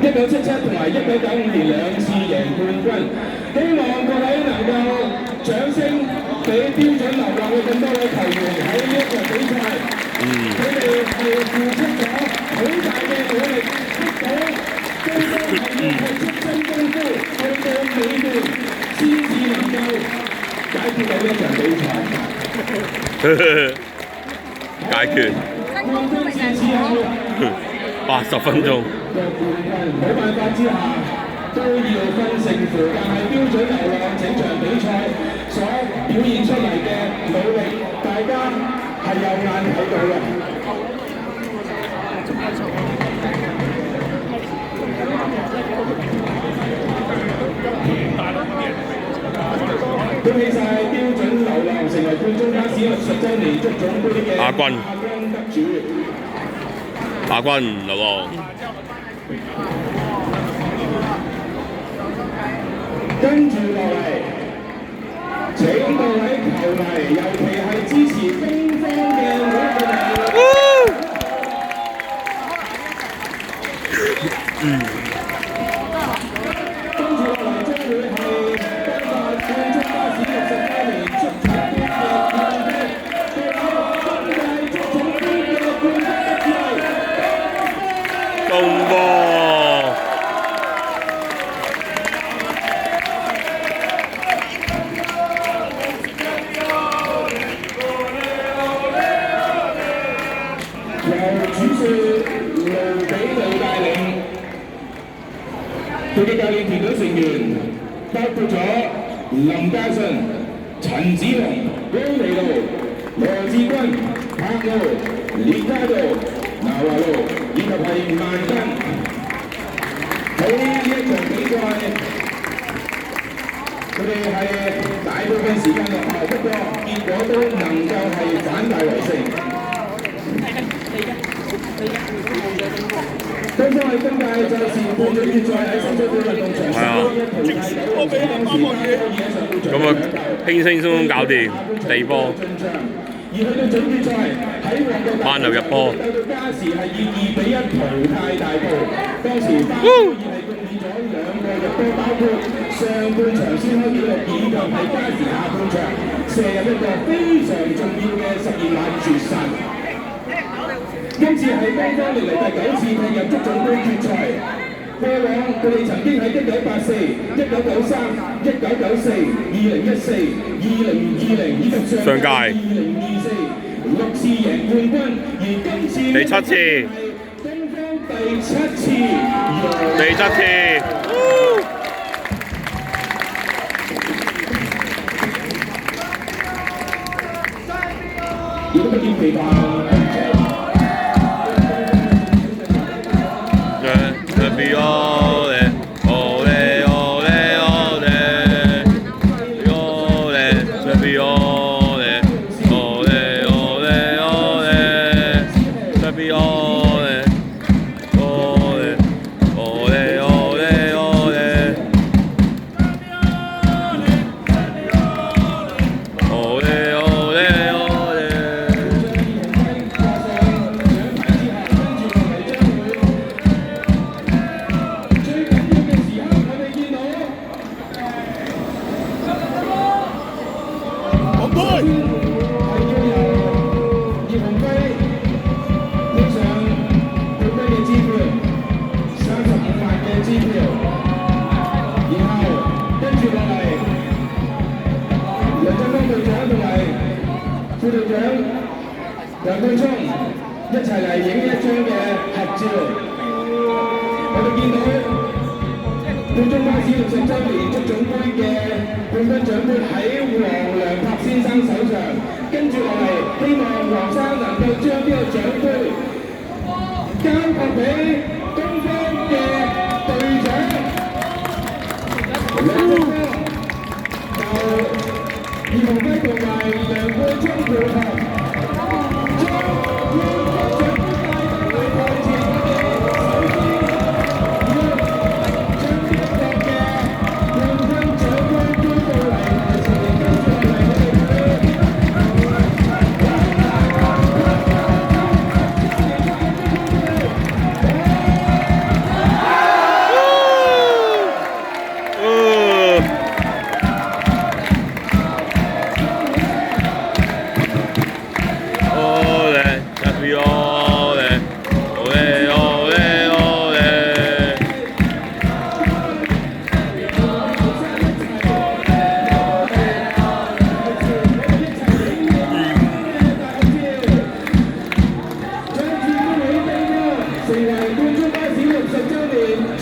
1977同埋1995年2次贏冠軍。希望各位能夠掌聲俾標準流浪嘅咁多位球員喺呢一場比賽，佢哋係付出咗好大嘅努力，得到對方係要付出真功夫，去到尾段先至能夠解決到一場比賽。解決。80分鐘。冇辦法之下都要分勝負，但係標準流浪整場比賽所表現出嚟嘅努力，大家係有眼睇到嘅。恭喜晒標準流浪成為冠忠巴士60週年足總杯嘅亞軍得主。亞軍流浪。跟住落嚟，請各位球迷，尤其係支持東方嘅每一個人。跟住落嚟將會係頒發冠忠巴士60週年足總杯嘅冠軍，今屆足總杯嘅冠軍係東方。佢嘅教練團隊成員包括咗林嘉信、陳子雄、高尼路、羅志軍、柏路、列卡度、拿華路以及係萬根。喺呢一場比賽，佢哋係大部分時間落後，不過結果都能夠係反敗為勝。東方係今屆賽事半決賽喺深水埗運動場上一淘汰咁啊，輕輕鬆鬆搞掂地波。而去到準決賽喺旺角班流入波，鬥到加時係以2-1淘汰大埔。當時巴爾係貢獻咗2個入波，包括上半場先開紀錄，以及係加時下半場射入一個非常重要嘅12碼絕殺。今次係東方歷嚟第9次踢入足總杯決賽。過往佢哋曾經喺1984、1993、1994、2014、2020以及上屆2024 6次贏冠軍，而今次第7次，東方第7次，第7次。如果不見其他。副隊長梁冠聰一齊嚟影一張嘅合照。我哋見到冠忠巴士60週年足總杯嘅冠軍獎盃喺黃良柏先生手上，跟住落嚟，希望黃生能夠將呢個獎盃交託俾東方嘅隊長梁冠聰，就葉鴻輝同埋梁冠聰配合。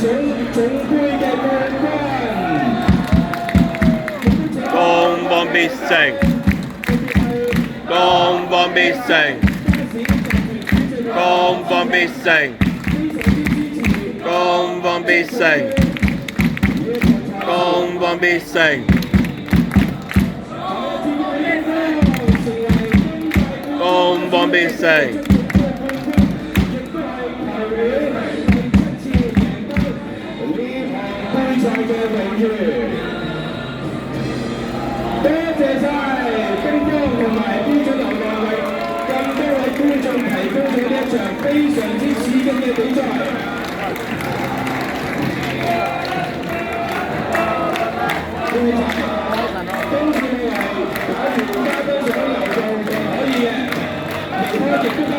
總杯嘅冠軍。江邦必勝，江邦必勝，江邦必勝，江邦必勝，江邦必勝，江邦必勝。多謝晒兵方同埋標準流浪為咁多位觀眾提供咗呢一場非常之刺激嘅比賽。跟住你係假如加多上流動就可以嘅，離開亦都得，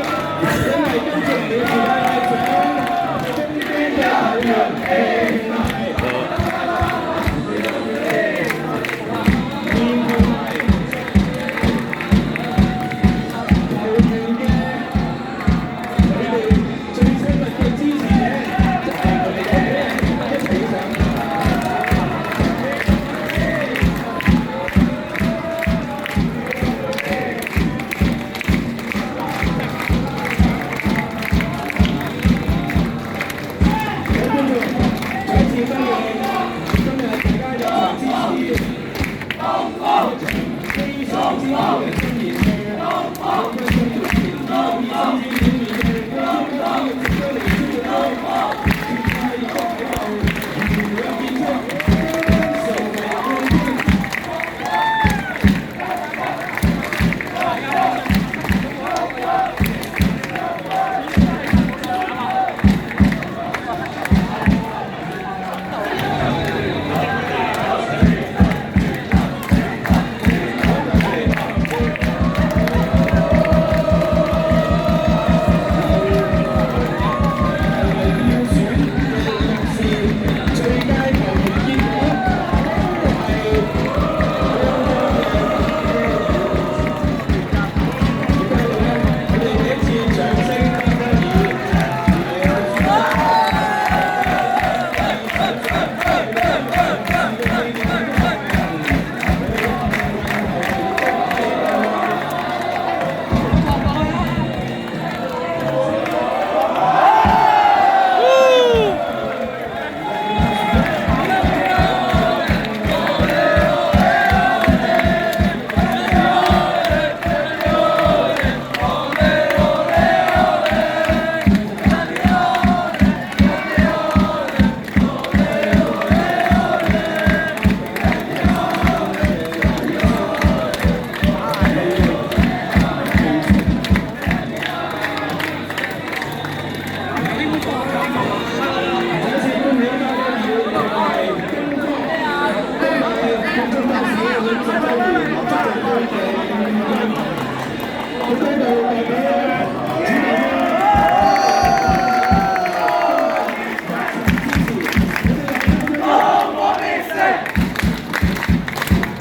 因為跟住你時間係上中間嘅後援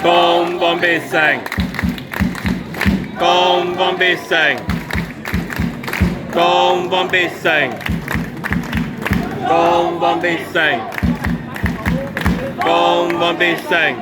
江邦必勝，江邦必勝，江邦必勝，江邦必勝，江邦必勝。